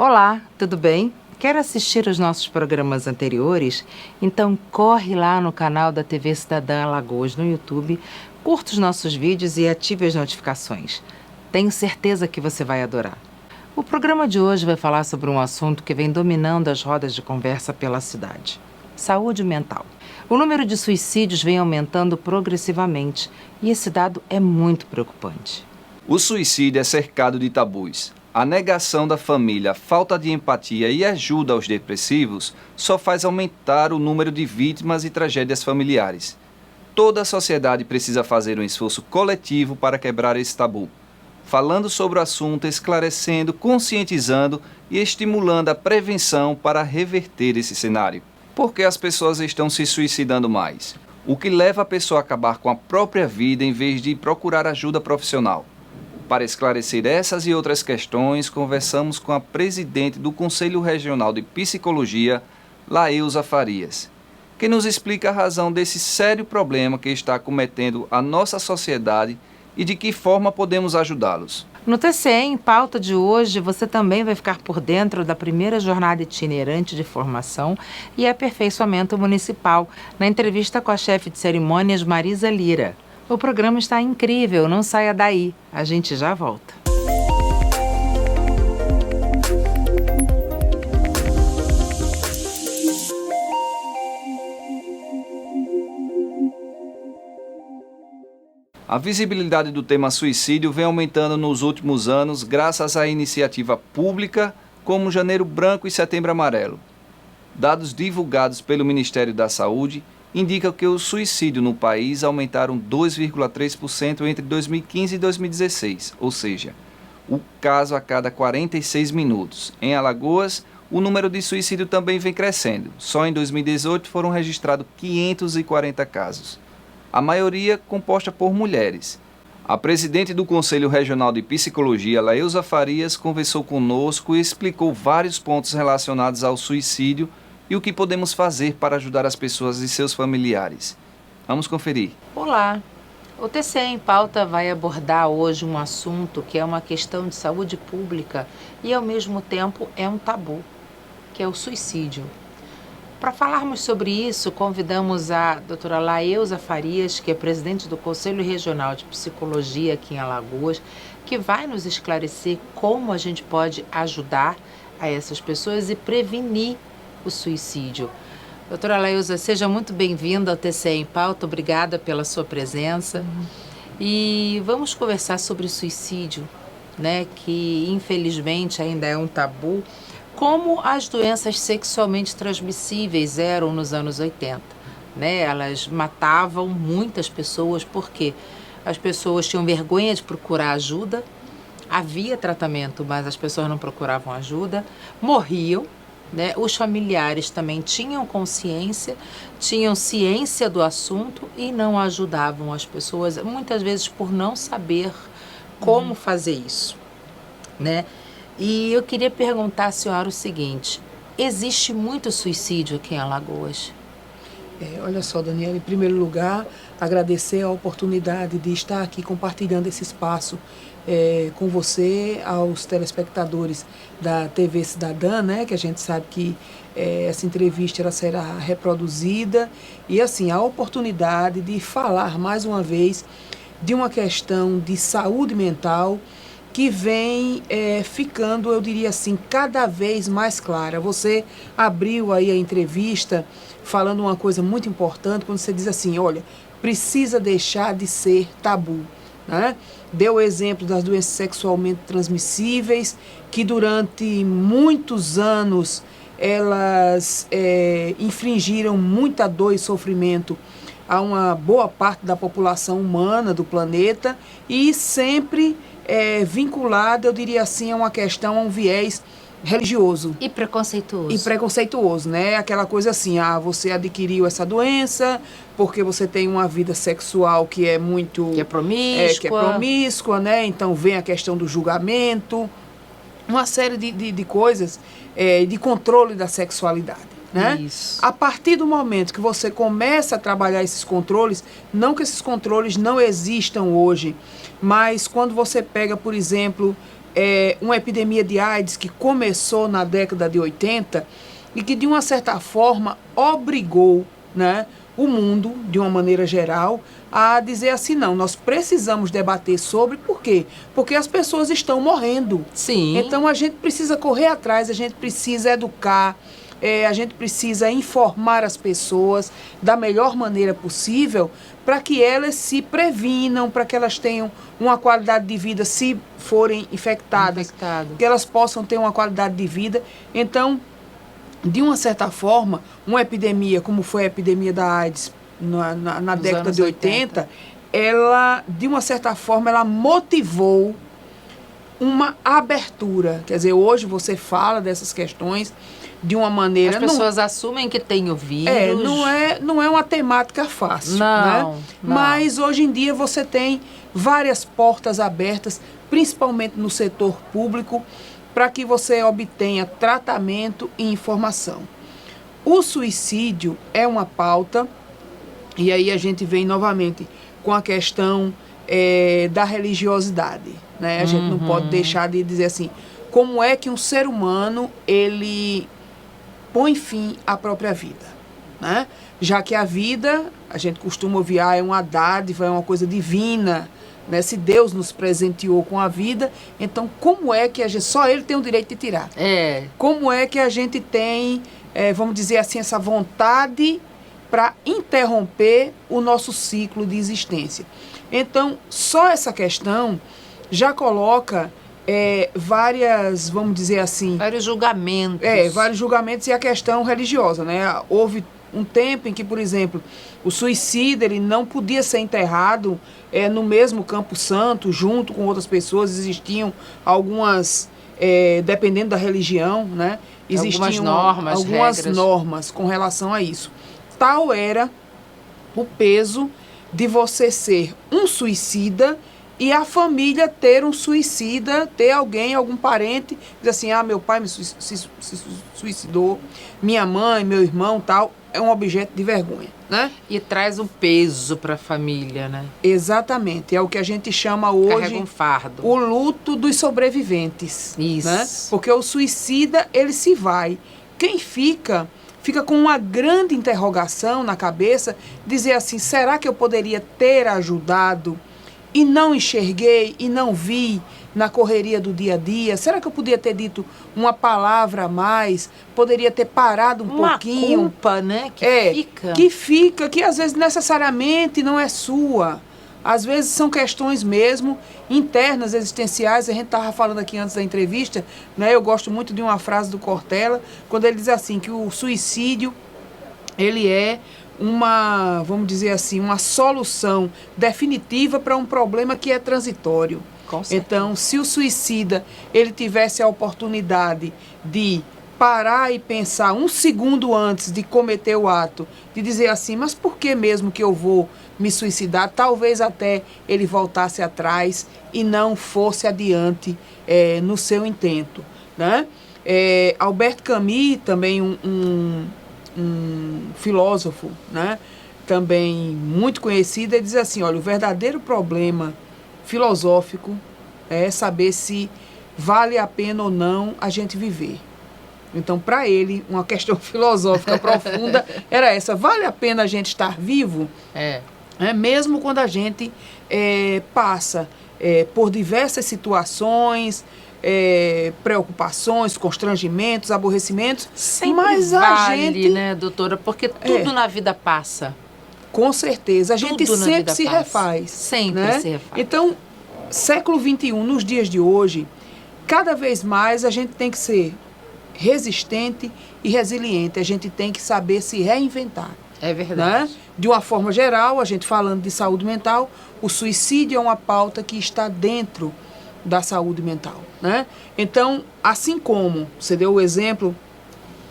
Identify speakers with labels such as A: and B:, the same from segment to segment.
A: Olá, tudo bem? Quer assistir os nossos programas anteriores? Então corre lá no canal da TV Cidadã Alagoas no YouTube, curta os nossos vídeos e ative as notificações. Tenho certeza que você vai adorar. O programa de hoje vai falar sobre um assunto que vem dominando as rodas de conversa pela cidade: saúde mental. O número de suicídios vem aumentando progressivamente e esse dado é muito preocupante.
B: O suicídio é cercado de tabus. A negação da família, a falta de empatia e ajuda aos depressivos só faz aumentar o número de vítimas e tragédias familiares. Toda a sociedade precisa fazer um esforço coletivo para quebrar esse tabu, falando sobre o assunto, esclarecendo, conscientizando e estimulando a prevenção para reverter esse cenário. Por que as pessoas estão se suicidando mais? O que leva a pessoa a acabar com a própria vida em vez de procurar ajuda profissional? Para esclarecer essas e outras questões, conversamos com a presidente do Conselho Regional de Psicologia, Laeusa Farias, que nos explica a razão desse sério problema que está acometendo a nossa sociedade e de que forma podemos ajudá-los.
A: No TCE em Pauta de hoje, você também vai ficar por dentro da primeira jornada itinerante de formação e aperfeiçoamento municipal, na entrevista com a chefe de cerimônias Marisa Lira. O programa está incrível, não saia daí. A gente já volta.
B: A visibilidade do tema suicídio vem aumentando nos últimos anos graças à iniciativa pública como Janeiro Branco e Setembro Amarelo. Dados divulgados pelo Ministério da Saúde indicam que o suicídio no país aumentaram 2,3% entre 2015 e 2016, ou seja, um caso a cada 46 minutos. Em Alagoas, o número de suicídio também vem crescendo. Só em 2018 foram registrados 540 casos. A maioria composta por mulheres. A presidente do Conselho Regional de Psicologia, Laeusa Farias, conversou conosco e explicou vários pontos relacionados ao suicídio e o que podemos fazer para ajudar as pessoas e seus familiares. Vamos conferir.
A: Olá! O TCE em Pauta vai abordar hoje um assunto que é uma questão de saúde pública e, ao mesmo tempo, é um tabu, que é o suicídio. Para falarmos sobre isso, convidamos a doutora Laeusa Farias, que é presidente do Conselho Regional de Psicologia aqui em Alagoas, que vai nos esclarecer como a gente pode ajudar a essas pessoas e prevenir o suicídio. Doutora Laeusa, seja muito bem-vinda ao TCE em Pauta, obrigada pela sua presença. E vamos conversar sobre suicídio, né, que infelizmente ainda é um tabu, como as doenças sexualmente transmissíveis eram nos anos 80. Né? Elas matavam muitas pessoas porque as pessoas tinham vergonha de procurar ajuda, havia tratamento, mas as pessoas não procuravam ajuda, morriam. Né? Os familiares também tinham consciência, tinham ciência do assunto e não ajudavam as pessoas, muitas vezes por não saber como fazer isso. Né? E eu queria perguntar à senhora o seguinte: existe muito suicídio aqui em Alagoas?
C: Olha só, Daniela, em primeiro lugar, agradecer a oportunidade de estar aqui compartilhando esse espaço com você, aos telespectadores da TV Cidadã, né, que a gente sabe que essa entrevista ela será reproduzida, e assim, a oportunidade de falar mais uma vez de uma questão de saúde mental que vem ficando, eu diria assim, cada vez mais clara. Você abriu aí a entrevista falando uma coisa muito importante, quando você diz assim, olha, precisa deixar de ser tabu. Né? Deu o exemplo das doenças sexualmente transmissíveis, que durante muitos anos elas infligiram muita dor e sofrimento a uma boa parte da população humana do planeta e sempre vinculada, eu diria assim, a uma questão, a um viés religioso.
A: E preconceituoso.
C: E preconceituoso, né? Aquela coisa assim, você adquiriu essa doença porque você tem uma vida sexual que é muito...
A: Que é promíscua.
C: Que é promíscua, né? Então vem a questão do julgamento, uma série de coisas de controle da sexualidade. Né?
A: Isso.
C: A partir do momento que você começa a trabalhar esses controles, não que esses controles não existam hoje, mas quando você pega, por exemplo, uma epidemia de AIDS que começou na década de 80 e que, de uma certa forma, obrigou, né, o mundo, de uma maneira geral, a dizer assim, não, nós precisamos debater sobre, por quê? Porque as pessoas estão morrendo.
A: Sim.
C: Então a gente precisa correr atrás, a gente precisa educar, a gente precisa informar as pessoas da melhor maneira possível para que elas se previnam, para que elas tenham uma qualidade de vida se forem infectadas, que elas possam ter uma qualidade de vida. Então, de uma certa forma, uma epidemia, como foi a epidemia da AIDS na década de 80, ela, de uma certa forma, ela motivou uma abertura. Quer dizer, hoje você fala dessas questões de uma maneira...
A: As pessoas assumem que tem o vírus.
C: Não é uma temática fácil,
A: não,
C: né?
A: Não.
C: Mas hoje em dia você tem várias portas abertas, principalmente no setor público, para que você obtenha tratamento e informação. O suicídio é uma pauta, e aí a gente vem novamente com a questão da religiosidade, né? A gente não pode deixar de dizer assim, como é que um ser humano, ele põe fim à própria vida, né? Já que a vida, a gente costuma ouvir, é uma dádiva, é uma coisa divina, né? Se Deus nos presenteou com a vida, então como é que a gente, só Ele tem o direito de tirar? Como é que a gente tem, vamos dizer assim, essa vontade para interromper o nosso ciclo de existência? Então, só essa questão já coloca várias, vamos dizer assim...
A: Vários julgamentos.
C: Vários julgamentos e a questão religiosa, né? Houve um tempo em que, por exemplo, o suicida, ele não podia ser enterrado no mesmo Campo Santo, junto com outras pessoas. Existiam algumas, dependendo da religião, né? Existiam algumas normas com relação a isso. Tal era o peso de você ser um suicida e a família ter um suicida, ter alguém, algum parente, diz assim, meu pai se suicidou, minha mãe, meu irmão, tal, é um objeto de vergonha, né?
A: E traz um peso para a família, né?
C: Exatamente, é o que a gente chama hoje...
A: Carrega um fardo.
C: O luto dos sobreviventes.
A: Isso.
C: Né? Porque o suicida, ele se vai. Quem fica com uma grande interrogação na cabeça, dizer assim, será que eu poderia ter ajudado e não enxerguei e não vi na correria do dia a dia? Será que eu podia ter dito uma palavra a mais? Poderia ter parado um pouquinho?
A: Uma culpa, né? Que
C: às vezes necessariamente não é sua. Às vezes são questões mesmo internas, existenciais. A gente estava falando aqui antes da entrevista, né? Eu gosto muito de uma frase do Cortella, quando ele diz assim, que o suicídio, ele é uma, vamos dizer assim, uma solução definitiva para um problema que é transitório. Então, se o suicida, ele tivesse a oportunidade de parar e pensar um segundo antes de cometer o ato, de dizer assim, mas por que mesmo que eu vou me suicidar? Talvez até ele voltasse atrás e não fosse adiante no seu intento, né? Albert Camus, também um filósofo, né, também muito conhecido, ele diz assim, olha, o verdadeiro problema filosófico é saber se vale a pena ou não a gente viver. Então, para ele, uma questão filosófica profunda era essa, vale a pena a gente estar vivo? Mesmo quando a gente passa por diversas situações, preocupações, constrangimentos, aborrecimentos,
A: sempre
C: mas
A: vale, né, doutora? Porque tudo na vida passa.
C: Com certeza, a gente sempre se refaz.
A: Sempre,
C: né?
A: se refaz.
C: Então, século XXI, nos dias de hoje, cada vez mais a gente tem que ser resistente e resiliente. A gente tem que saber se reinventar.
A: É verdade.
C: Né? De uma forma geral, a gente falando de saúde mental, o suicídio é uma pauta que está dentro da saúde mental, né? Então, assim como você deu o exemplo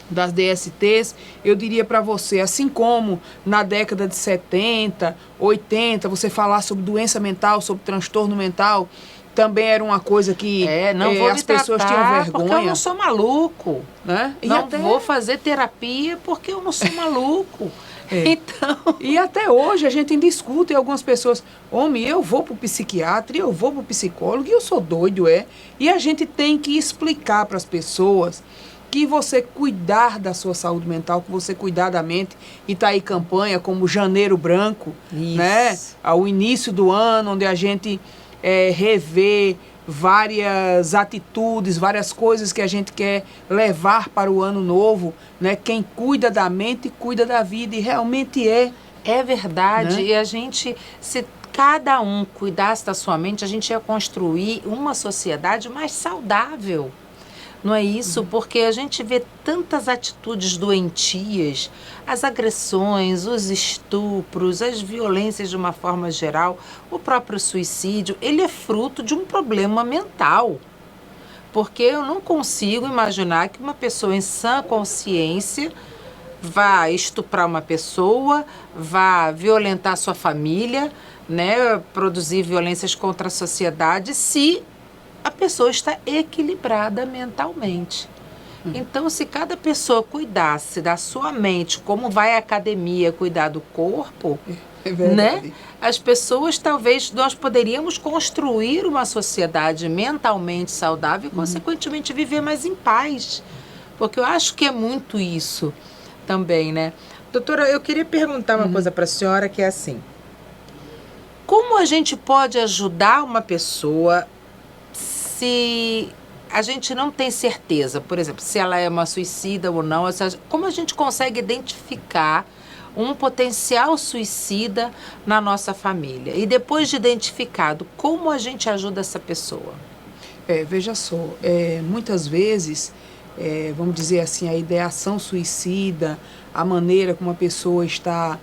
C: das DSTs, eu diria para você, assim como na década de 70, 80, você falar sobre doença mental, sobre transtorno mental, também era uma coisa que
A: não vou
C: as pessoas tinham vergonha.
A: Porque eu não sou maluco.
C: Né?
A: Não vou fazer terapia porque eu não sou maluco. Então...
C: E até hoje a gente ainda escuta e algumas pessoas, homem, eu vou para o psiquiatra, eu vou para o psicólogo, e eu sou doido, E a gente tem que explicar para as pessoas que você cuidar da sua saúde mental, que você cuidar da mente, e está aí campanha como Janeiro Branco, né? Ao início do ano, onde a gente revê várias atitudes, várias coisas que a gente quer levar para o ano novo, né? Quem cuida da mente, cuida da vida, e realmente é.
A: É verdade,
C: né?
A: E a gente, se cada um cuidasse da sua mente, a gente ia construir uma sociedade mais saudável. Não é isso? Porque a gente vê tantas atitudes doentias, as agressões, os estupros, as violências de uma forma geral, o próprio suicídio, ele é fruto de um problema mental. Porque eu não consigo imaginar que uma pessoa em sã consciência vá estuprar uma pessoa, vá violentar sua família, né, produzir violências contra a sociedade, se a pessoa está equilibrada mentalmente. Então, se cada pessoa cuidasse da sua mente, como vai à academia cuidar do corpo, né? As pessoas, talvez, nós poderíamos construir uma sociedade mentalmente saudável e, consequentemente, viver mais em paz. Porque eu acho que é muito isso também, né? Doutora, eu queria perguntar uma coisa para a senhora, que é assim: como a gente pode ajudar uma pessoa se a gente não tem certeza, por exemplo, se ela é uma suicida ou não? Como a gente consegue identificar um potencial suicida na nossa família? E depois de identificado, como a gente ajuda essa pessoa?
C: Veja só, muitas vezes, vamos dizer assim, a ideação suicida, a maneira como a pessoa está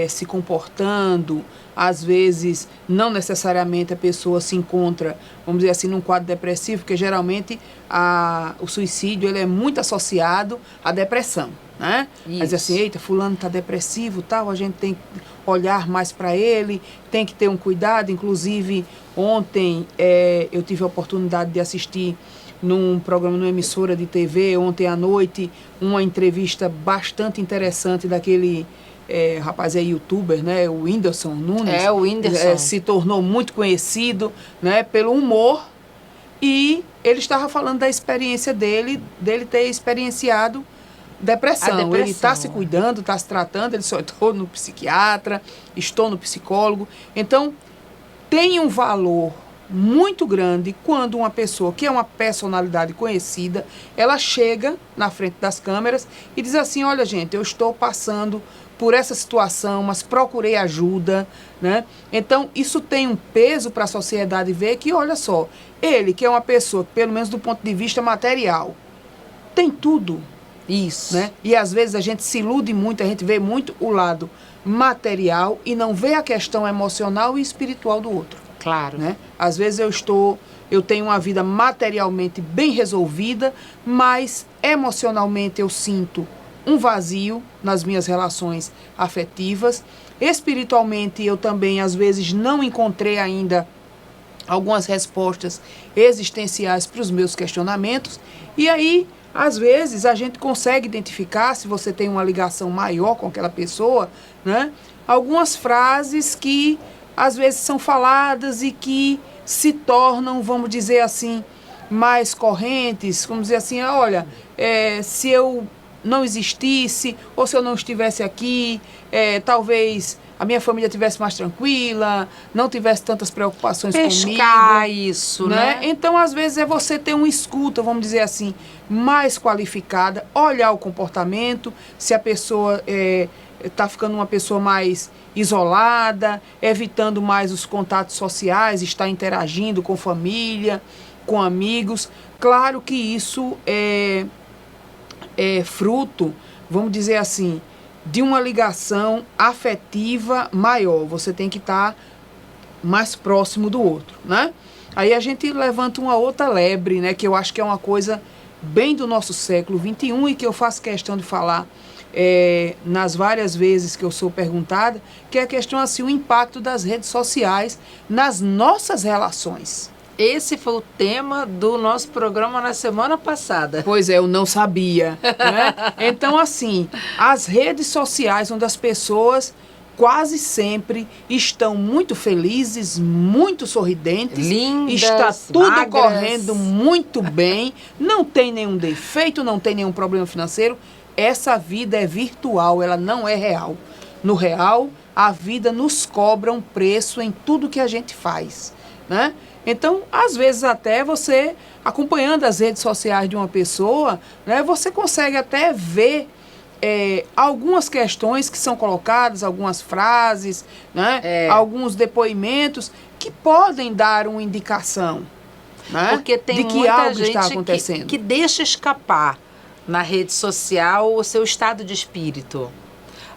C: se comportando, às vezes, não necessariamente a pessoa se encontra, vamos dizer assim, num quadro depressivo, porque geralmente o suicídio ele é muito associado à depressão, né? Mas assim, eita, fulano está depressivo, tal, a gente tem que olhar mais para ele, tem que ter um cuidado. Inclusive, ontem eu tive a oportunidade de assistir num programa, numa emissora de TV, ontem à noite, uma entrevista bastante interessante daquele... rapaz, youtuber, né? O Whindersson Nunes.
A: O Whindersson.
C: Se tornou muito conhecido, né? Pelo humor, e ele estava falando da experiência dele ter experienciado depressão. Ele está se cuidando, está se tratando, ele só estou no psiquiatra, estou no psicólogo. Então, tem um valor muito grande quando uma pessoa que é uma personalidade conhecida, ela chega na frente das câmeras e diz assim: olha, gente, eu estou passando por essa situação, mas procurei ajuda, né? Então, isso tem um peso para a sociedade ver que, olha só, ele que é uma pessoa, pelo menos do ponto de vista material, tem tudo.
A: Isso.
C: Né? E às vezes a gente se ilude muito, a gente vê muito o lado material e não vê a questão emocional e espiritual do outro.
A: Claro.
C: Né? Às vezes eu tenho uma vida materialmente bem resolvida, mas emocionalmente eu sinto um vazio nas minhas relações afetivas. Espiritualmente eu também, às vezes, não encontrei ainda algumas respostas existenciais para os meus questionamentos. E aí, às vezes, a gente consegue identificar, se você tem uma ligação maior com aquela pessoa, né, algumas frases que, às vezes, são faladas e que se tornam, vamos dizer assim, mais correntes. Vamos dizer assim, olha, se eu não existisse, ou se eu não estivesse aqui, talvez a minha família estivesse mais tranquila, não tivesse tantas preocupações comigo.
A: Isso,
C: né? Então, às vezes, é você ter uma escuta, vamos dizer assim, mais qualificada, olhar o comportamento, se a pessoa está ficando uma pessoa mais isolada, evitando mais os contatos sociais, está interagindo com família, com amigos. Claro que isso é fruto, vamos dizer assim, de uma ligação afetiva maior. Você tem que estar mais próximo do outro, né? Aí a gente levanta uma outra lebre, né? Que eu acho que é uma coisa bem do nosso século XXI e que eu faço questão de falar nas várias vezes que eu sou perguntada, que é a questão, assim, o impacto das redes sociais nas nossas relações.
A: Esse foi o tema do nosso programa na semana passada.
C: Pois é, eu não sabia, né? Então, assim, as redes sociais onde as pessoas quase sempre estão muito felizes, muito sorridentes,
A: Lindas,
C: está tudo
A: magras.
C: correndo muito bem, não tem nenhum defeito, não tem nenhum problema financeiro. Essa vida é virtual, ela não é real. No real, a vida nos cobra um preço em tudo que a gente faz, né? Então, às vezes até você, acompanhando as redes sociais de uma pessoa, né, você consegue até ver algumas questões que são colocadas, algumas frases, né, alguns depoimentos que podem dar uma indicação, né,
A: porque tem
C: de que
A: muita
C: algo
A: gente
C: está acontecendo.
A: que deixa escapar na rede social o seu estado de espírito.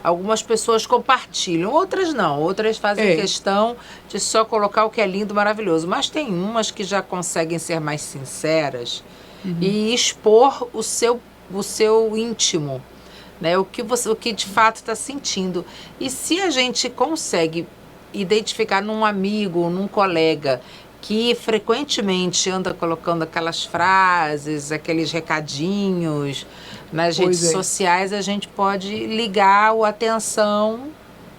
A: Algumas pessoas compartilham, outras não. Outras fazem questão de só colocar o que é lindo, maravilhoso. Mas tem umas que já conseguem ser mais sinceras e expor o seu íntimo, né? O que de fato está sentindo. E se a gente consegue identificar num amigo, num colega que frequentemente anda colocando aquelas frases, aqueles recadinhos nas redes sociais, a gente pode ligar a atenção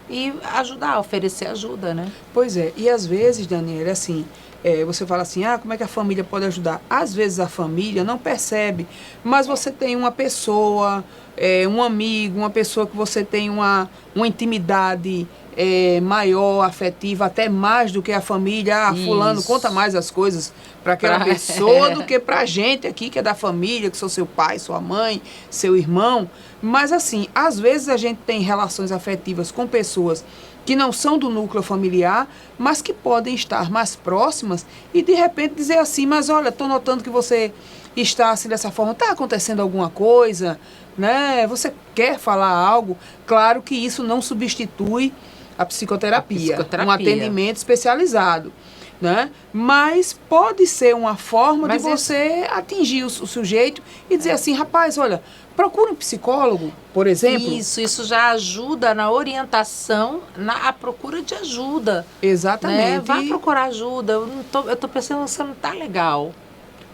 A: e ajudar, oferecer ajuda, né?
C: Pois é, e às vezes, Daniela, assim, você fala assim, como é que a família pode ajudar? Às vezes a família não percebe, mas você tem uma pessoa, um amigo, uma pessoa que você tem uma intimidade maior, afetiva, até mais do que a família. Fulano conta mais as coisas para aquela pessoa do que para a gente aqui, que é da família, que sou seu pai, sua mãe, seu irmão. Mas assim, às vezes a gente tem relações afetivas com pessoas que não são do núcleo familiar, mas que podem estar mais próximas e de repente dizer assim, mas olha, estou notando que você está assim dessa forma, está acontecendo alguma coisa, né? Você quer falar algo? Claro que isso não substitui a psicoterapia, um atendimento especializado, né? Mas pode ser uma forma de você atingir o sujeito e dizer assim, rapaz, olha, procura um psicólogo, por exemplo.
A: Isso já ajuda na orientação, na procura de ajuda.
C: Exatamente.
A: Né? Vá procurar ajuda, eu tô pensando que você não está legal.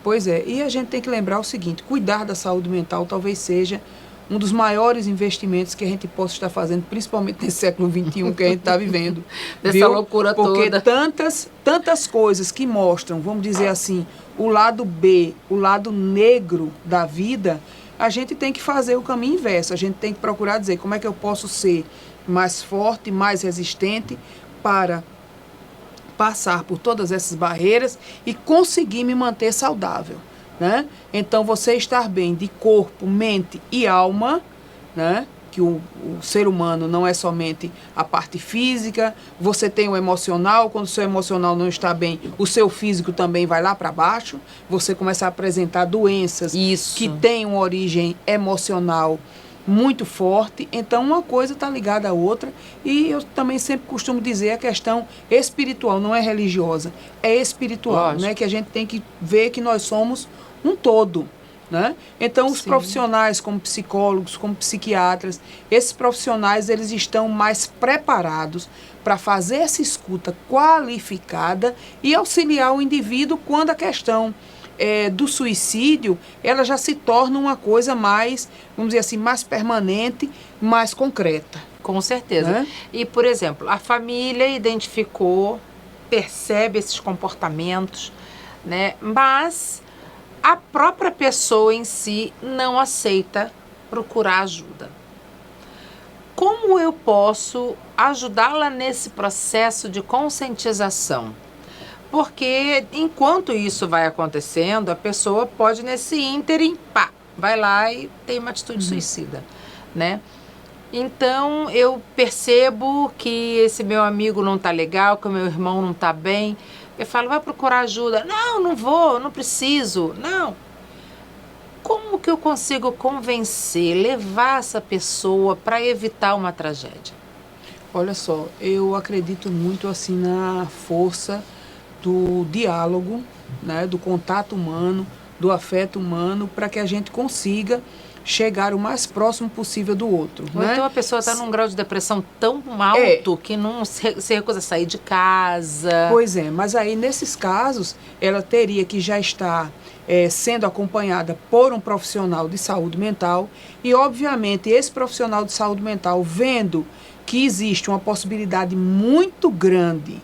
C: Pois é, e a gente tem que lembrar o seguinte, cuidar da saúde mental talvez seja um dos maiores investimentos que a gente possa estar fazendo, principalmente nesse século XXI que a gente está vivendo.
A: Dessa loucura
C: Porque
A: toda.
C: tantas coisas que mostram, vamos dizer assim, o lado B, o lado negro da vida, a gente tem que fazer o caminho inverso. A gente tem que procurar dizer como é que eu posso ser mais forte, mais resistente para passar por todas essas barreiras e conseguir me manter saudável, né? Então, você estar bem de corpo, mente e alma, né? Que o ser humano não é somente a parte física, você tem o emocional, quando o seu emocional não está bem, o seu físico também vai lá para baixo, você começa a apresentar doenças que têm uma origem emocional muito forte, então uma coisa está ligada à outra, e eu também sempre costumo dizer a questão espiritual, não é religiosa, é espiritual, né? Que a gente tem que ver que nós somos um todo, né? Então os profissionais como psicólogos, como psiquiatras, esses profissionais eles estão mais preparados para fazer essa escuta qualificada e auxiliar o indivíduo quando a questão do suicídio, ela já se torna uma coisa mais, vamos dizer assim, mais permanente, mais concreta.
A: Com certeza. E, por exemplo, a família identificou, percebe esses comportamentos, né? Mas a própria pessoa em si não aceita procurar ajuda. Como eu posso ajudá-la nesse processo de conscientização? Porque enquanto isso vai acontecendo, a pessoa pode nesse ínterim, vai lá e tem uma atitude suicida, né? Então eu percebo que esse meu amigo não está legal, que o meu irmão não está bem. Eu falo, vai procurar ajuda. Não, não vou, não preciso, não. Como que eu consigo convencer, levar essa pessoa para evitar uma tragédia?
C: Olha só, eu acredito muito assim na força do diálogo, né, do contato humano, do afeto humano, para que a gente consiga chegar o mais próximo possível do outro.
A: Ou
C: né?
A: então a pessoa está num grau de depressão tão alto que não se recusa a sair de casa.
C: Pois é, mas aí nesses casos ela teria que já estar sendo acompanhada por um profissional de saúde mental e, obviamente, esse profissional de saúde mental, vendo que existe uma possibilidade muito grande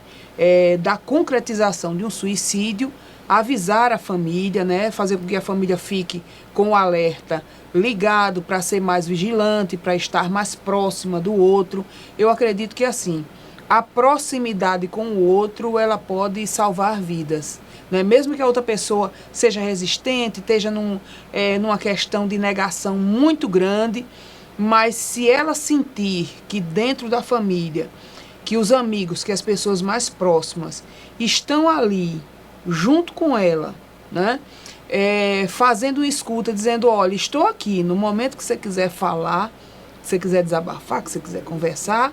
C: da concretização de um suicídio, avisar a família, né, fazer com que a família fique com o alerta ligado para ser mais vigilante, para estar mais próxima do outro. Eu acredito que, assim, a proximidade com o outro, ela pode salvar vidas. Né? Mesmo que a outra pessoa seja resistente, esteja numa questão de negação muito grande, mas se ela sentir que dentro da família, que os amigos, que as pessoas mais próximas estão ali, junto com ela, né? Fazendo escuta, dizendo, olha, estou aqui, no momento que você quiser falar, que você quiser desabafar, que você quiser conversar,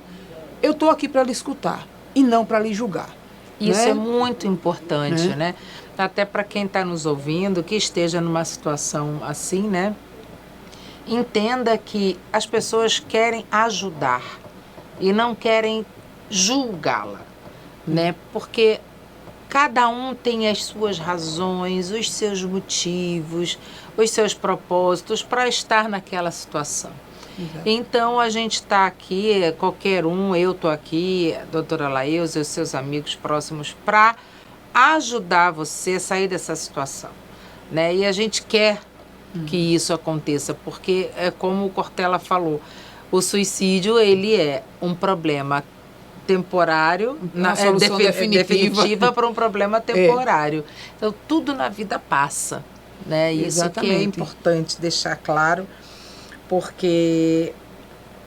C: eu estou aqui para lhe escutar e não para lhe julgar.
A: Isso
C: né?
A: é muito importante, né? Até para quem está nos ouvindo, que esteja numa situação assim, né? Entenda que as pessoas querem ajudar e não querem julgá-la, né? Porque cada um tem as suas razões, os seus motivos, os seus propósitos para estar naquela situação.
C: Exato.
A: Então, a gente está aqui, qualquer um, eu estou aqui, a doutora Laeusa e os seus amigos próximos, para ajudar você a sair dessa situação, né? E a gente quer que isso aconteça, porque é como o Cortella falou, o suicídio, ele é um problema temporário,
C: solução
A: definitiva para um problema temporário. Então, tudo na vida passa, né? Isso que é importante deixar claro, porque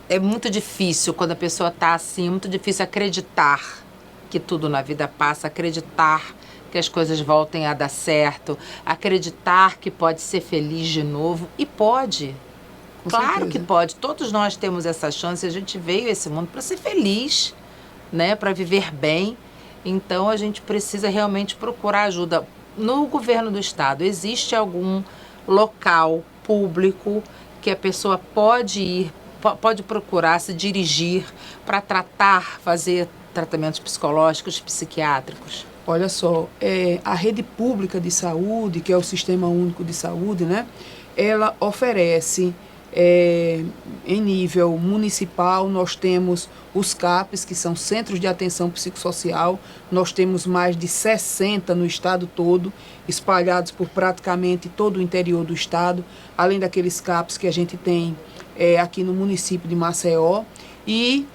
A: é muito difícil quando a pessoa está assim, é muito difícil acreditar que tudo na vida passa, acreditar que as coisas voltem a dar certo, acreditar que pode ser feliz de novo, e pode. Claro que pode, todos nós temos essa chance, a gente veio a esse mundo para ser feliz, né, para viver bem. Então a gente precisa realmente procurar ajuda. No governo do estado, existe algum local público que a pessoa pode ir, pode procurar se dirigir para fazer tratamentos psicológicos, psiquiátricos?
C: Olha só, a rede pública de saúde, que é o Sistema Único de Saúde, né, ela oferece, em nível municipal, nós temos os CAPs, que são Centros de Atenção Psicossocial, nós temos mais de 60 no estado todo, espalhados por praticamente todo o interior do estado, além daqueles CAPs que a gente tem aqui no município de Maceió, e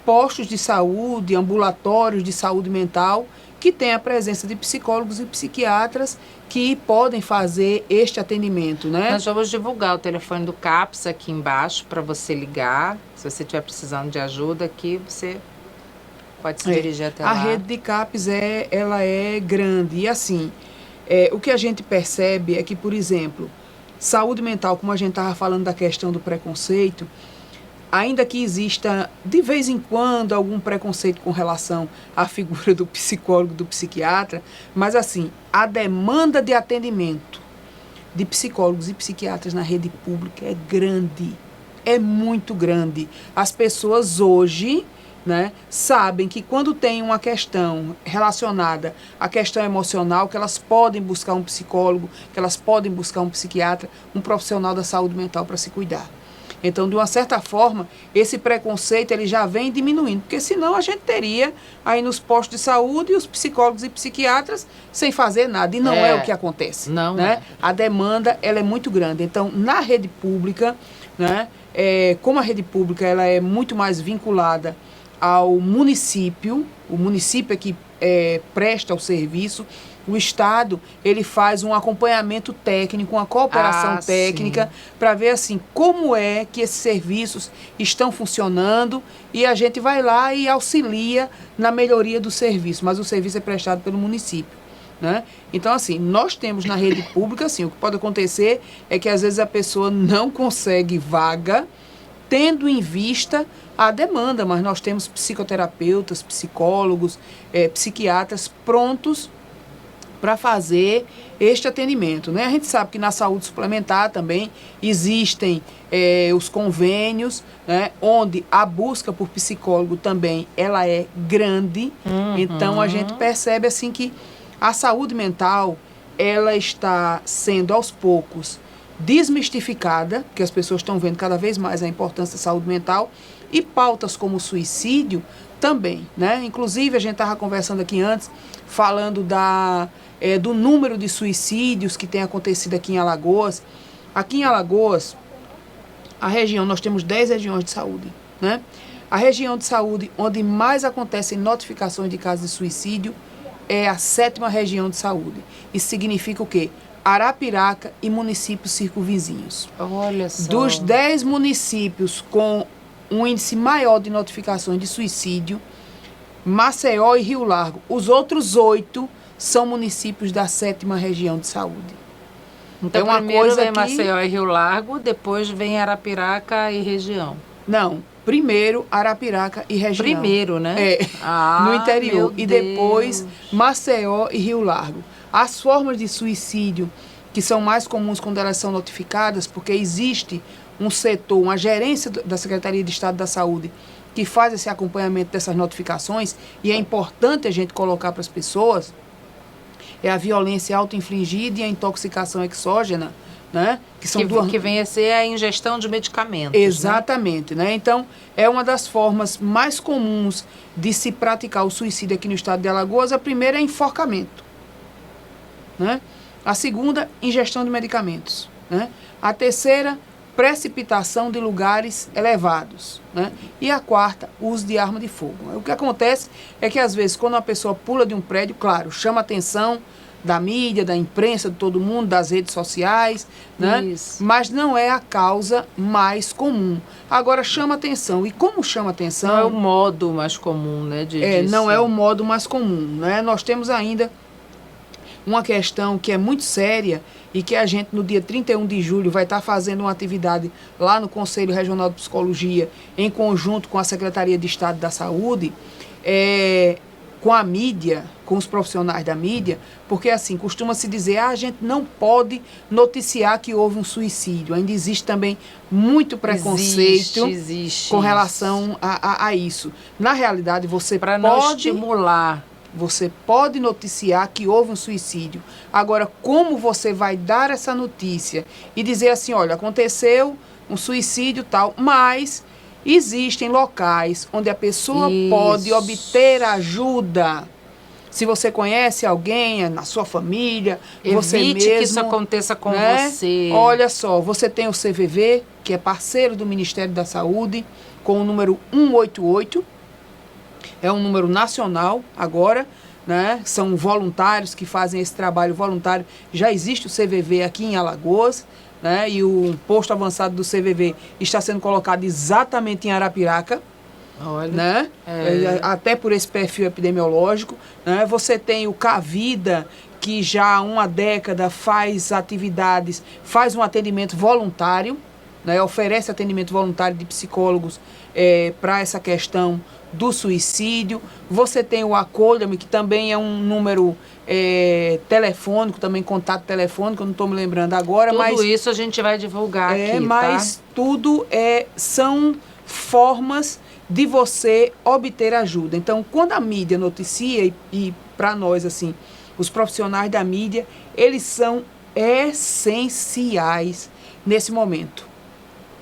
C: postos de saúde, ambulatórios de saúde mental, que tem a presença de psicólogos e psiquiatras que podem fazer este atendimento, né?
A: Nós vamos divulgar o telefone do CAPS aqui embaixo para você ligar. Se você estiver precisando de ajuda aqui, você pode se dirigir até lá.
C: A rede de CAPS ela é grande e assim, o que a gente percebe é que, por exemplo, saúde mental, como a gente estava falando da questão do preconceito, ainda que exista, de vez em quando, algum preconceito com relação à figura do psicólogo, do psiquiatra, mas assim, a demanda de atendimento de psicólogos e psiquiatras na rede pública é grande, é muito grande. As pessoas hoje, né, sabem que quando tem uma questão relacionada à questão emocional, que elas podem buscar um psicólogo, que elas podem buscar um psiquiatra, um profissional da saúde mental para se cuidar. Então, de uma certa forma, esse preconceito ele já vem diminuindo, porque senão a gente teria aí nos postos de saúde os psicólogos e psiquiatras sem fazer nada, e não é o que acontece.
A: Não,
C: né? A demanda ela é muito grande. Então, na rede pública, né, como a rede pública ela é muito mais vinculada ao município, o município é que presta o serviço, o Estado ele faz um acompanhamento técnico, uma cooperação técnica para ver assim como é que esses serviços estão funcionando, e a gente vai lá e auxilia na melhoria do serviço, mas o serviço é prestado pelo município, né? Então assim, nós temos na rede pública, assim, o que pode acontecer é que às vezes a pessoa não consegue vaga, tendo em vista a demanda, mas nós temos psicoterapeutas, psicólogos, psiquiatras prontos para fazer este atendimento, né? A gente sabe que na saúde suplementar também existem os convênios, né? Onde a busca por psicólogo também ela é grande. Então a gente percebe assim que a saúde mental ela está sendo aos poucos desmistificada, porque as pessoas estão vendo cada vez mais a importância da saúde mental, e pautas como o suicídio também, né? Inclusive a gente estava conversando aqui antes, falando do número de suicídios que tem acontecido aqui em Alagoas. Aqui em Alagoas, a região, nós temos 10 regiões de saúde, né? A região de saúde onde mais acontecem notificações de casos de suicídio é a 7ª região de saúde. Isso significa o quê? Arapiraca e municípios circunvizinhos.
A: Olha só.
C: Dos 10 municípios com um índice maior de notificações de suicídio, Maceió e Rio Largo. Os outros 8 são municípios da 7ª região de saúde.
A: Então,
C: é uma
A: primeiro
C: coisa
A: vem
C: que...
A: Maceió e Rio Largo, depois vem Arapiraca e região.
C: Não, primeiro Arapiraca e região.
A: Primeiro, né?
C: No interior. E depois
A: Deus.
C: Maceió e Rio Largo. As formas de suicídio que são mais comuns quando elas são notificadas, porque existe um setor, uma gerência da Secretaria de Estado da Saúde que faz esse acompanhamento dessas notificações, e é importante a gente colocar para as pessoas, é a violência auto-infligida e a intoxicação exógena, né?
A: Que vem a ser a ingestão de medicamentos.
C: Exatamente, né? Então, é uma das formas mais comuns de se praticar o suicídio aqui no estado de Alagoas. A primeira é enforcamento, né? A segunda, ingestão de medicamentos, né? A terceira, precipitação de lugares elevados, né? E a quarta, uso de arma de fogo. O que acontece é que, às vezes, quando uma pessoa pula de um prédio, claro, chama a atenção da mídia, da imprensa, de todo mundo, das redes sociais, né?
A: Isso.
C: Mas não é a causa mais comum. Agora, chama atenção. E como chama atenção...
A: Não é o modo mais comum, né?
C: Não é o modo mais comum, né? Nós temos ainda uma questão que é muito séria e que a gente, no dia 31 de julho, vai estar fazendo uma atividade lá no Conselho Regional de Psicologia, em conjunto com a Secretaria de Estado da Saúde, com a mídia, com os profissionais da mídia, porque assim, costuma-se dizer, a gente não pode noticiar que houve um suicídio. Ainda existe também muito preconceito
A: existe
C: com relação a isso. Na realidade, você
A: para não estimular.
C: Você pode noticiar que houve um suicídio. Agora, como você vai dar essa notícia e dizer assim, olha, aconteceu um suicídio tal, mas existem locais onde a pessoa pode obter ajuda. Se você conhece alguém na sua família, você mesmo...
A: Evite que isso aconteça com você.
C: Olha só, você tem o CVV, que é parceiro do Ministério da Saúde, com o número 188. É um número nacional agora, né? São voluntários que fazem esse trabalho voluntário. Já existe o CVV aqui em Alagoas, né? E o posto avançado do CVV está sendo colocado exatamente em Arapiraca.
A: Olha,
C: né? Até por esse perfil epidemiológico, né? Você tem o Cavida, que já há uma década faz atividades, faz um atendimento voluntário, né? Oferece atendimento voluntário de psicólogos para essa questão do suicídio. Você tem o Acolha-me, que também é um número telefônico, também contato telefônico, eu não estou me lembrando agora.
A: Tudo isso a gente vai divulgar aqui,
C: mas
A: tá?
C: Tudo são formas de você obter ajuda. Então, quando a mídia noticia, e para nós, assim, os profissionais da mídia, eles são essenciais nesse momento,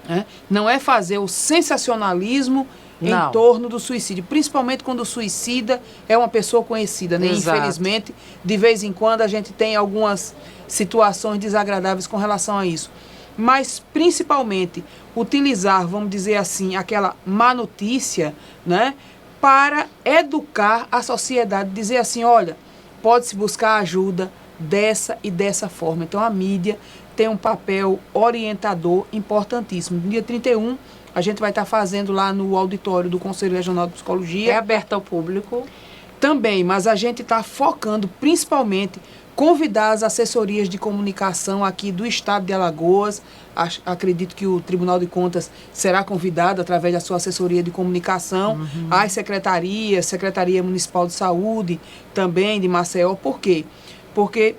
C: né? Não é fazer o sensacionalismo em torno do suicídio, principalmente quando o suicida é uma pessoa conhecida, né? Infelizmente, de vez em quando a gente tem algumas situações desagradáveis com relação a isso. Mas, principalmente, utilizar, vamos dizer assim, aquela má notícia, né, para educar a sociedade, dizer assim, olha, pode-se buscar ajuda dessa e dessa forma. Então, a mídia tem um papel orientador importantíssimo. No dia 31, a gente vai estar fazendo lá no auditório do Conselho Regional de Psicologia.
A: É aberto ao público?
C: Também, mas a gente está focando principalmente convidar as assessorias de comunicação aqui do estado de Alagoas. Acredito que o Tribunal de Contas será convidado através da sua assessoria de comunicação, as secretarias, Secretaria Municipal de Saúde, também de Maceió. Por quê? porque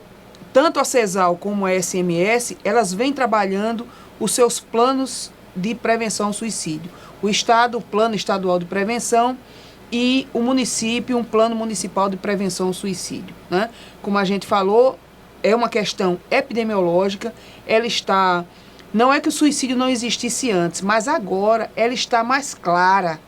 C: tanto a CESAL como a SMS, elas vêm trabalhando os seus planos de prevenção ao suicídio. O Estado, o Plano Estadual de Prevenção, e o município, um Plano Municipal de Prevenção ao Suicídio, né? Como a gente falou, é uma questão epidemiológica, ela está... Não é que o suicídio não existisse antes, mas agora ela está mais clara.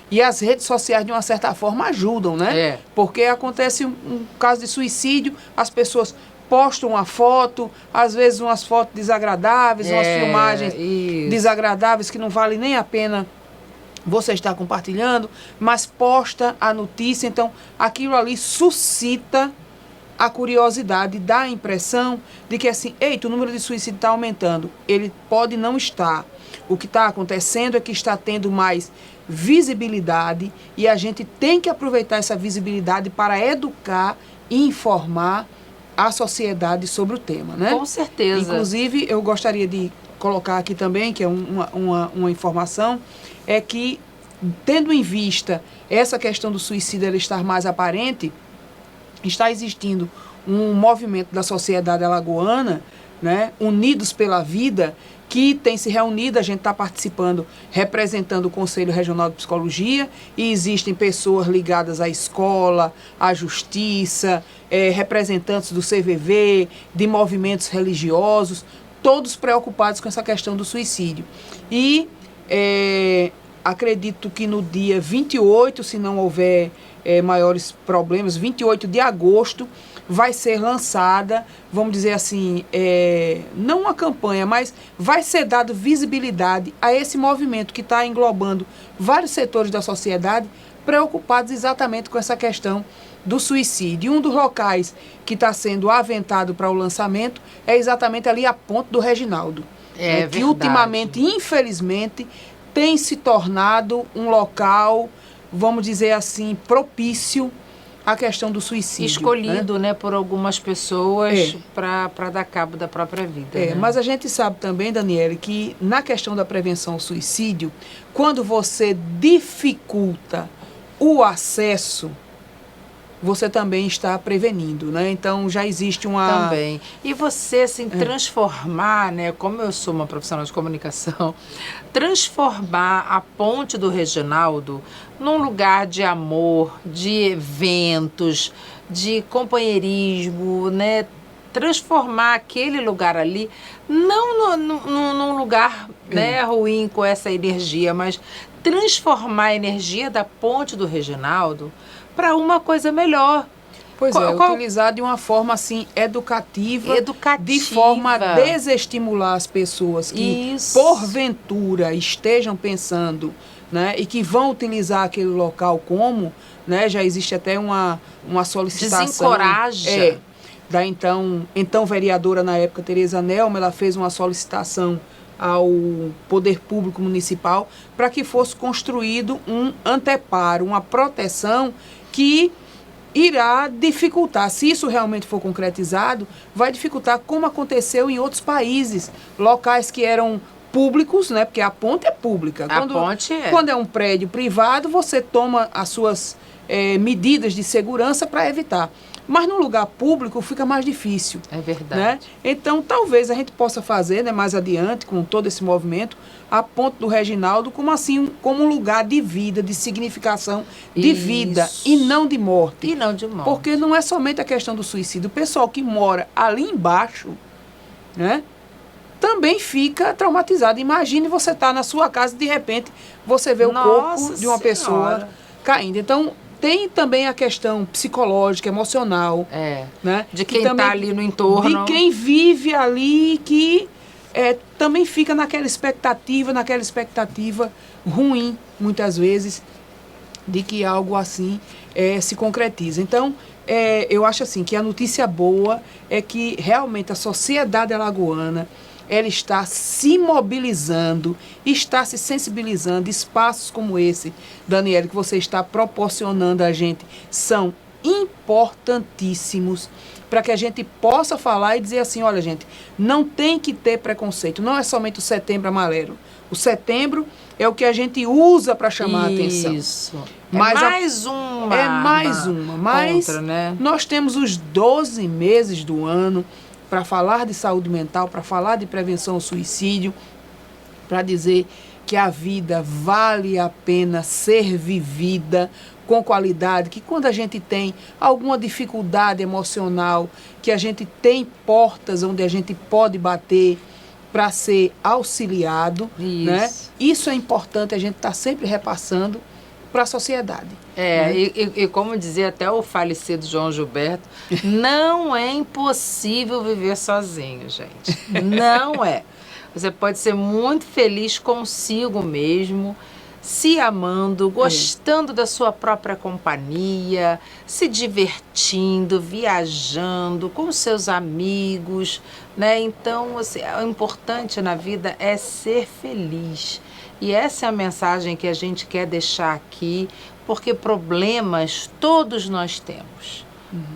C: E as redes sociais, de uma certa forma, ajudam, né? Porque acontece um caso de suicídio, as pessoas postam uma foto, às vezes umas fotos desagradáveis, umas filmagens desagradáveis que não vale nem a pena você estar compartilhando, mas posta a notícia, então aquilo ali suscita a curiosidade, dá a impressão de que assim, eita, o número de suicídio está aumentando. Ele pode não estar. O que está acontecendo é que está tendo mais visibilidade e a gente tem que aproveitar essa visibilidade para educar e informar a sociedade sobre o tema, né?
A: Com certeza.
C: Inclusive, eu gostaria de colocar aqui também, que é uma informação, é que, tendo em vista essa questão do suicídio ela estar mais aparente, está existindo um movimento da sociedade alagoana, né, Unidos pela Vida, que tem se reunido, a gente está participando, representando o Conselho Regional de Psicologia, e existem pessoas ligadas à escola, à justiça, representantes do CVV, de movimentos religiosos, todos preocupados com essa questão do suicídio. E acredito que no dia 28, se não houver maiores problemas, 28 de agosto, vai ser lançada, vamos dizer assim, não uma campanha, mas vai ser dado visibilidade a esse movimento que está englobando vários setores da sociedade preocupados exatamente com essa questão do suicídio. E um dos locais que está sendo aventado para o lançamento é exatamente ali a Ponte do Reginaldo, que ultimamente, infelizmente, tem se tornado um local, vamos dizer assim, propício à questão do suicídio.
A: Escolhido, né, por algumas pessoas para dar cabo da própria vida. Né?
C: Mas a gente sabe também, Daniele, que na questão da prevenção ao suicídio, quando você dificulta o acesso, você também está prevenindo, né? Então já existe uma...
A: Também. E você, assim, transformar, né? Como eu sou uma profissional de comunicação, transformar a Ponte do Reginaldo num lugar de amor, de eventos, de companheirismo, né? Transformar aquele lugar ali, não num lugar ruim com essa energia, mas transformar a energia da Ponte do Reginaldo para uma coisa melhor.
C: Pois utilizar de uma forma assim educativa, de forma a desestimular as pessoas que porventura estejam pensando, né, e que vão utilizar aquele local como, né, já existe até uma solicitação.
A: Desencoraja.
C: Da então vereadora na época, Tereza Nelma, ela fez uma solicitação ao poder público municipal para que fosse construído um anteparo, uma proteção que irá dificultar, se isso realmente for concretizado, vai dificultar como aconteceu em outros países, locais que eram públicos, né? Porque a ponte é pública. Quando é um prédio privado, você toma as suas medidas de segurança para evitar. Mas no lugar público fica mais difícil.
A: É verdade.
C: Né? Então, talvez a gente possa fazer, né, mais adiante, com todo esse movimento, a Ponte do Reginaldo como um lugar de vida, de significação de vida e não de morte.
A: E não de morte.
C: Porque não é somente a questão do suicídio. O pessoal que mora ali embaixo, né, também fica traumatizado. Imagine você estar na sua casa e, de repente, você vê o corpo de uma pessoa caindo. Então, tem também a questão psicológica, emocional. Né?
A: De quem está ali no entorno.
C: De quem vive ali, que também fica naquela expectativa ruim, muitas vezes, de que algo assim se concretiza. Então, eu acho assim, que a notícia boa é que realmente a sociedade alagoana, ela está se mobilizando, está se sensibilizando. Espaços como esse, Daniele, que você está proporcionando a gente, são importantíssimos para que a gente possa falar e dizer assim, olha, gente, não tem que ter preconceito. Não é somente o Setembro Amarelo. O setembro é o que a gente usa para chamar a atenção.
A: Isso.
C: Mas
A: mais uma.
C: É mais uma. Mas
A: contra, né?
C: nós temos os 12 meses do ano para falar de saúde mental, para falar de prevenção ao suicídio, para dizer que a vida vale a pena ser vivida com qualidade, que quando a gente tem alguma dificuldade emocional, que a gente tem portas onde a gente pode bater para ser auxiliado, né? Isso é importante, a gente está sempre repassando para a sociedade.
A: Né? E como dizia até o falecido João Gilberto, não é impossível viver sozinho, gente. Não é. Você pode ser muito feliz consigo mesmo, se amando, gostando da sua própria companhia, se divertindo, viajando com seus amigos, né? Então, assim, o importante na vida é ser feliz. E essa é a mensagem que a gente quer deixar aqui, porque problemas todos nós temos.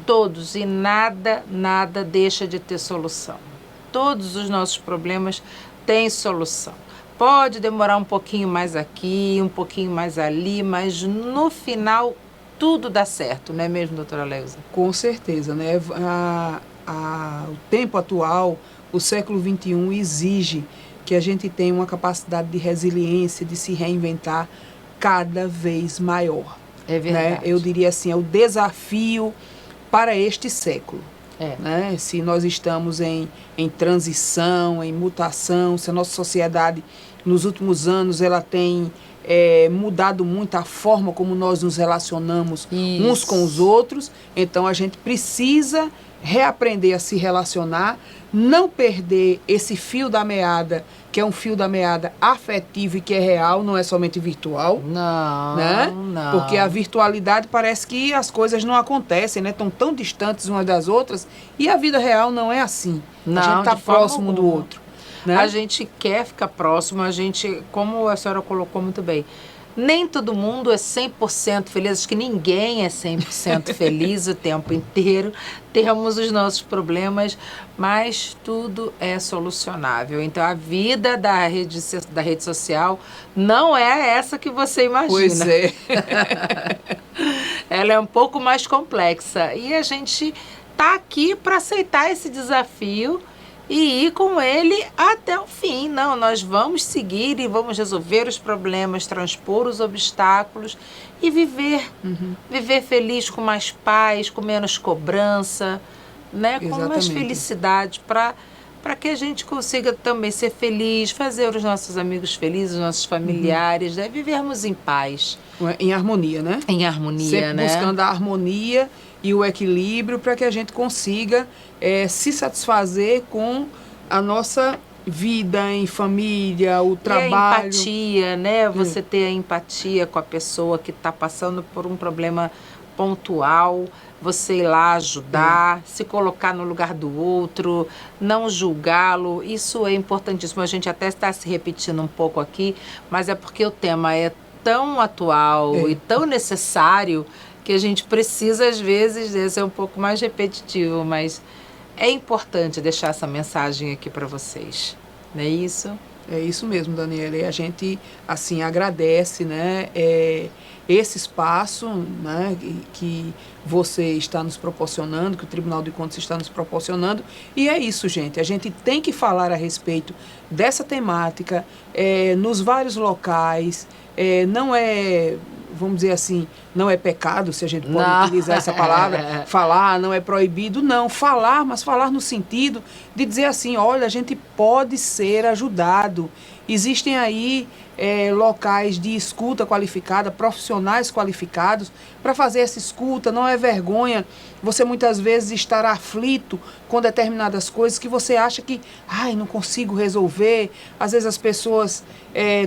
A: Todos, e nada deixa de ter solução. Todos os nossos problemas têm solução. Pode demorar um pouquinho mais aqui, um pouquinho mais ali, mas no final tudo dá certo, não é mesmo, doutora Leusa?
C: Com certeza, né? O tempo atual, o século XXI, exige que a gente tenha uma capacidade de resiliência, de se reinventar cada vez maior.
A: É verdade.
C: Né? Eu diria assim, é o desafio para este século. Né? Se nós estamos em transição, em mutação, se a nossa sociedade nos últimos anos ela tem mudado muito a forma como nós nos relacionamos uns com os outros, então a gente precisa reaprender a se relacionar, não perder esse fio da meada, que é um fio da meada afetivo e que é real, não é somente virtual.
A: Não,
C: né?
A: não.
C: Porque a virtualidade parece que as coisas não acontecem, né? Estão tão distantes umas das outras, e a vida real não é assim.
A: Não,
C: a gente está próximo do outro. Né?
A: A gente quer ficar próximo, a gente, como a senhora colocou muito bem, nem todo mundo é 100% feliz, acho que ninguém é 100% feliz o tempo inteiro, temos os nossos problemas, mas tudo é solucionável. Então a vida da rede social não é essa que você imagina.
C: Pois é.
A: Ela é um pouco mais complexa e a gente está aqui para aceitar esse desafio e ir com ele até o fim. Não, nós vamos seguir e vamos resolver os problemas, transpor os obstáculos e viver. Viver feliz, com mais paz, com menos cobrança, né? Com mais felicidade, para que a gente consiga também ser feliz, fazer os nossos amigos felizes, os nossos familiares, né? Vivermos em paz.
C: Em harmonia, né?
A: Em harmonia,
C: sempre
A: né?
C: buscando a harmonia e o equilíbrio para que a gente consiga se satisfazer com a nossa vida em família, o trabalho.
A: E a empatia, né? Você ter a empatia com a pessoa que está passando por um problema pontual, você ir lá ajudar, se colocar no lugar do outro, não julgá-lo, isso é importantíssimo. A gente até está se repetindo um pouco aqui, mas é porque o tema é tão atual e tão necessário que a gente precisa, às vezes, ser um pouco mais repetitivo, mas é importante deixar essa mensagem aqui para vocês, não é isso?
C: É isso mesmo, Daniela, e a gente, assim, agradece, né, esse espaço, né, que você está nos proporcionando, que o Tribunal de Contas está nos proporcionando, e é isso, gente, a gente tem que falar a respeito dessa temática nos vários locais, não é, vamos dizer assim, não é pecado, se a gente pode utilizar essa palavra, falar, não é proibido, não, falar, mas falar no sentido de dizer assim, olha, a gente pode ser ajudado, existem aí locais de escuta qualificada, profissionais qualificados para fazer essa escuta, não é vergonha você muitas vezes estar aflito com determinadas coisas que você acha que, não consigo resolver, às vezes as pessoas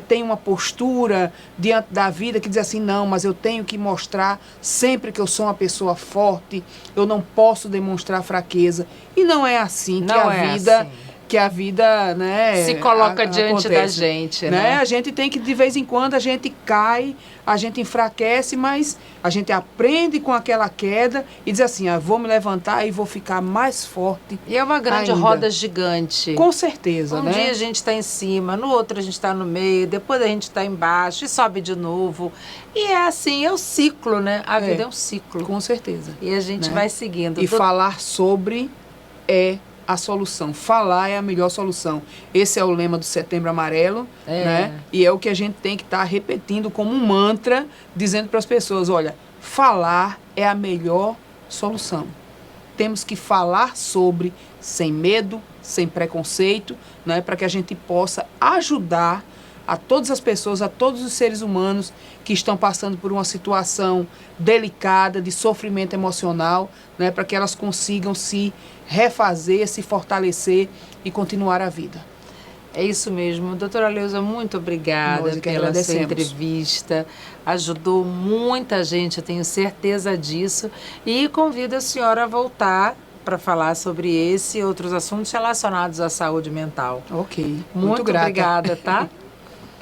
C: têm uma postura diante da vida que diz assim, não, mas eu tenho que mostrar sempre que eu sou uma pessoa forte, eu não posso demonstrar fraqueza, e não é assim que a vida que a vida, né,
A: se coloca diante da
C: acontece,
A: gente,
C: né?
A: né?
C: A gente tem que, de vez em quando, a gente cai, a gente enfraquece, mas a gente aprende com aquela queda e diz assim, vou me levantar e vou ficar mais forte.
A: E é uma grande
C: ainda.
A: roda gigante.
C: Com certeza,
A: Um
C: né?
A: dia a gente está em cima, no outro a gente está no meio, depois a gente está embaixo e sobe de novo. E é assim, é o ciclo, né? A vida é um ciclo.
C: Com certeza.
A: E a gente
C: né?
A: vai seguindo.
C: E falar sobre é a solução. Falar é a melhor solução. Esse é o lema do Setembro Amarelo, né? E é o que a gente tem que estar repetindo como um mantra, dizendo para as pessoas, olha, falar é a melhor solução. Temos que falar sobre, sem medo, sem preconceito, né? Para que a gente possa ajudar a todas as pessoas, a todos os seres humanos que estão passando por uma situação delicada, de sofrimento emocional, né, para que elas consigam se refazer, se fortalecer e continuar a vida.
A: É isso mesmo. Doutora Leusa, muito obrigada pela sua entrevista. Ajudou muita gente, eu tenho certeza disso. E convido a senhora a voltar para falar sobre esse e outros assuntos relacionados à saúde mental.
C: Ok.
A: Muito obrigada, tá?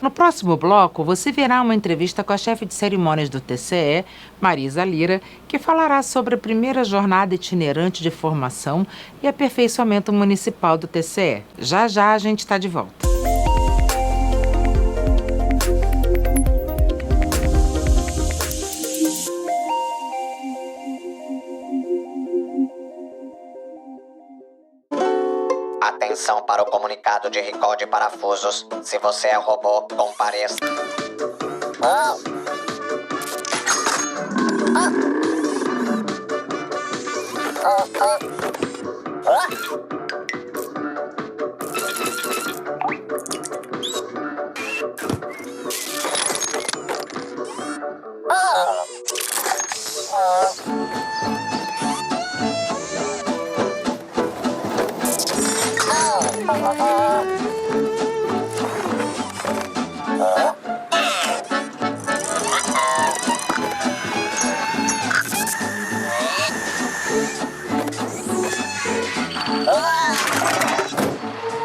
A: No próximo bloco, você verá uma entrevista com a chefe de cerimônias do TCE, Marisa Lira, que falará sobre a primeira jornada itinerante de formação e aperfeiçoamento municipal do TCE. Já já a gente está de volta.
D: Atenção para o comunicado de recall de parafusos. Se você é robô, compareça.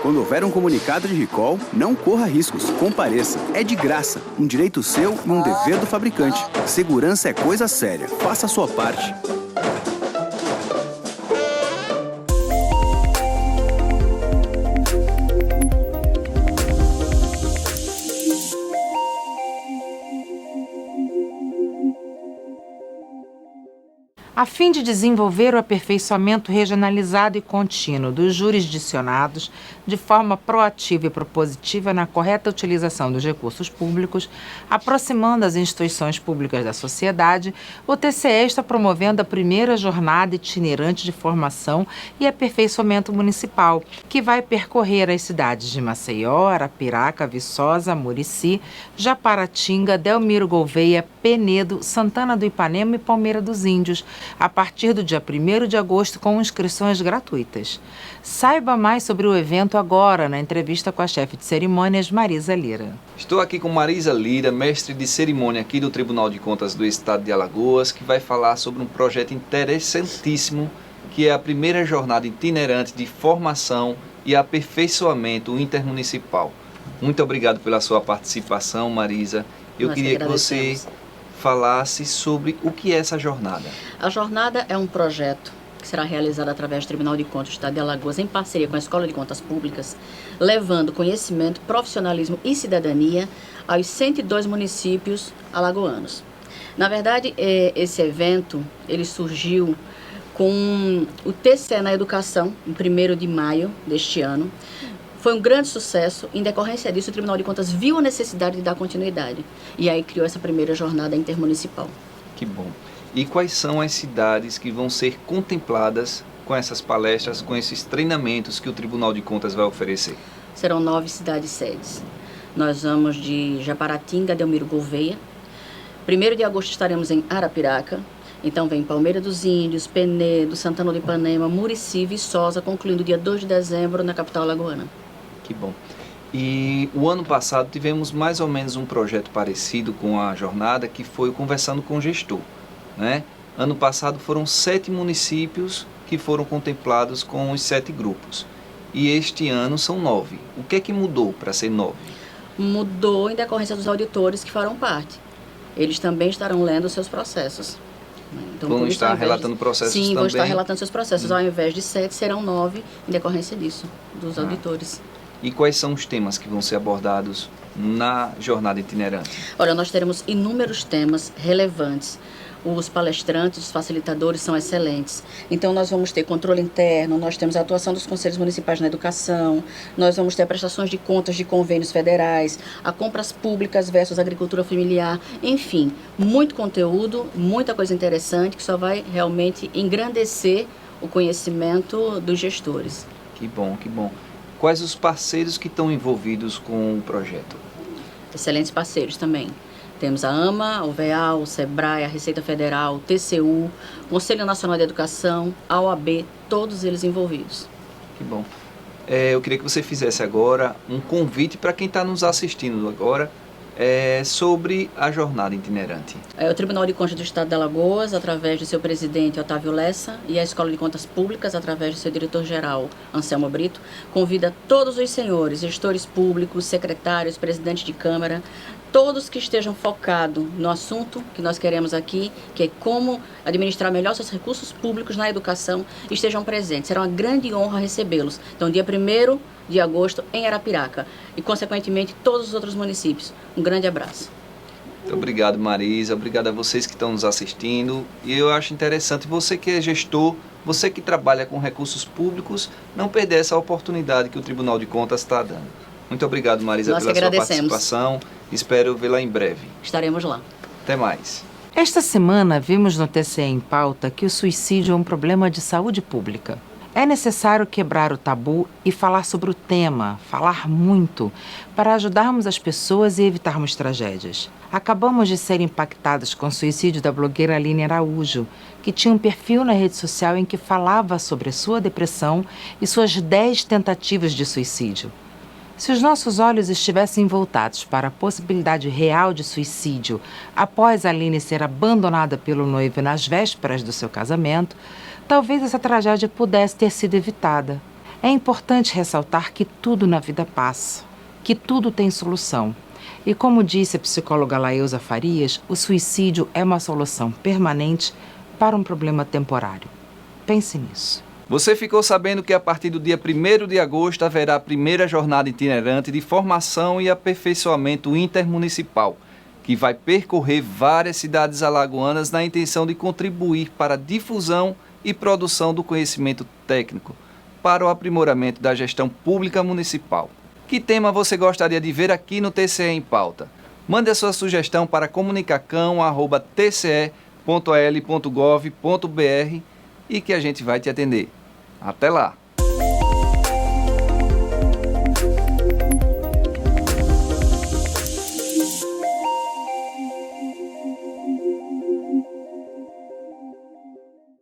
E: Quando houver um comunicado de recall, não corra riscos, compareça. É de graça, um direito seu e um dever do fabricante. Segurança é coisa séria, faça a sua parte.
A: A fim de desenvolver o aperfeiçoamento regionalizado e contínuo dos jurisdicionados de forma proativa e propositiva na correta utilização dos recursos públicos, aproximando as instituições públicas da sociedade, o TCE está promovendo a primeira jornada itinerante de formação e aperfeiçoamento municipal, que vai percorrer as cidades de Maceió, Arapiraca, Viçosa, Murici, Japaratinga, Delmiro Gouveia, Penedo, Santana do Ipanema e Palmeira dos Índios, a partir do dia 1º de agosto com inscrições gratuitas. Saiba mais sobre o evento agora na entrevista com a chefe de cerimônias, Marisa Lira.
B: Estou aqui com Marisa Lira, mestre de cerimônia aqui do Tribunal de Contas do Estado de Alagoas, que vai falar sobre um projeto interessantíssimo, que é a primeira jornada itinerante de formação e aperfeiçoamento intermunicipal. Muito obrigado pela sua participação, Marisa. Eu queria que você falasse sobre o que é essa jornada.
F: A jornada é um projeto que será realizado através do Tribunal de Contas do Estado de Alagoas, em parceria com a Escola de Contas Públicas, levando conhecimento, profissionalismo e cidadania aos 102 municípios alagoanos. Na verdade, esse evento ele surgiu com o TCE na Educação, em 1º de maio deste ano. Foi um grande sucesso. Em decorrência disso, o Tribunal de Contas viu a necessidade de dar continuidade. E aí criou essa primeira jornada intermunicipal.
B: Que bom. E quais são as cidades que vão ser contempladas com essas palestras, com esses treinamentos que o Tribunal de Contas vai oferecer?
F: Serão 9 cidades sedes. Nós vamos de Japaratinga, Delmiro Gouveia. 1º de agosto estaremos em Arapiraca. Então vem Palmeira dos Índios, Penedo, Santana do Ipanema, Murici, Viçosa, concluindo dia 2 de dezembro na capital alagoana.
B: Que bom. E o ano passado tivemos mais ou menos um projeto parecido com a jornada, que foi o Conversando com o Gestor, né? Ano passado foram 7 municípios que foram contemplados com os 7 grupos. e este ano são 9. O que é que mudou para ser 9?
F: Mudou em decorrência dos auditores que farão parte. Eles também estarão lendo os seus processos. Então,
B: Vão
F: por isso,
B: estar
F: ao invés
B: relatando processos
F: Sim,
B: também?
F: vão estar relatando seus processos. Ao invés de 7, serão 9, em decorrência disso, dos auditores.
B: E quais são os temas que vão ser abordados na jornada itinerante?
F: Olha, nós teremos inúmeros temas relevantes. Os palestrantes, os facilitadores são excelentes. Então, nós vamos ter controle interno, nós temos a atuação dos conselhos municipais na educação, nós vamos ter prestações de contas de convênios federais, a compras públicas versus agricultura familiar, enfim, muito conteúdo, muita coisa interessante que só vai realmente engrandecer o conhecimento dos gestores.
B: Que bom, que bom. Quais os parceiros que estão envolvidos com o projeto?
F: Excelentes parceiros também. Temos a AMA, o VEAL, o SEBRAE, a Receita Federal, o TCU, o Conselho Nacional de Educação, a OAB, todos eles envolvidos.
B: Que bom. Eu queria que você fizesse agora um convite para quem está nos assistindo agora sobre a jornada itinerante.
F: O Tribunal de Contas do Estado de Alagoas, através do seu presidente Otávio Lessa, e a Escola de Contas Públicas, através do seu diretor-geral Anselmo Brito, convida todos os senhores, gestores públicos, secretários, presidentes de Câmara, todos que estejam focados no assunto que nós queremos aqui, que é como administrar melhor seus recursos públicos na educação, estejam presentes. Será uma grande honra recebê-los. Então, dia 1º de agosto, em Arapiraca, e, consequentemente, todos os outros municípios. Um grande abraço.
B: Muito obrigado, Marisa. Obrigado a vocês que estão nos assistindo. E eu acho interessante, você que é gestor, você que trabalha com recursos públicos, não perder essa oportunidade que o Tribunal de Contas está dando. Muito obrigado, Marisa,
F: Nós
B: pela sua
F: agradecemos.
B: participação. Espero vê-la em breve.
F: Estaremos lá.
B: Até mais.
A: Esta semana vimos no TCE em Pauta que o suicídio é um problema de saúde pública. É necessário quebrar o tabu e falar sobre o tema, falar muito, para ajudarmos as pessoas e evitarmos tragédias. Acabamos de ser impactados com o suicídio da blogueira Aline Araújo, que tinha um perfil na rede social em que falava sobre sua depressão e suas 10 tentativas de suicídio. Se os nossos olhos estivessem voltados para a possibilidade real de suicídio após Aline ser abandonada pelo noivo nas vésperas do seu casamento, talvez essa tragédia pudesse ter sido evitada. É importante ressaltar que tudo na vida passa, que tudo tem solução. E como disse a psicóloga Laeusa Farias, o suicídio é uma solução permanente para um problema temporário. Pense nisso.
B: Você ficou sabendo que a partir do dia 1º de agosto haverá a primeira jornada itinerante de formação e aperfeiçoamento intermunicipal, que vai percorrer várias cidades alagoanas na intenção de contribuir para a difusão e produção do conhecimento técnico para o aprimoramento da gestão pública municipal. Que tema você gostaria de ver aqui no TCE em Pauta? Mande a sua sugestão para comunicacão@tce.al.gov.br e que a gente vai te atender. Até lá!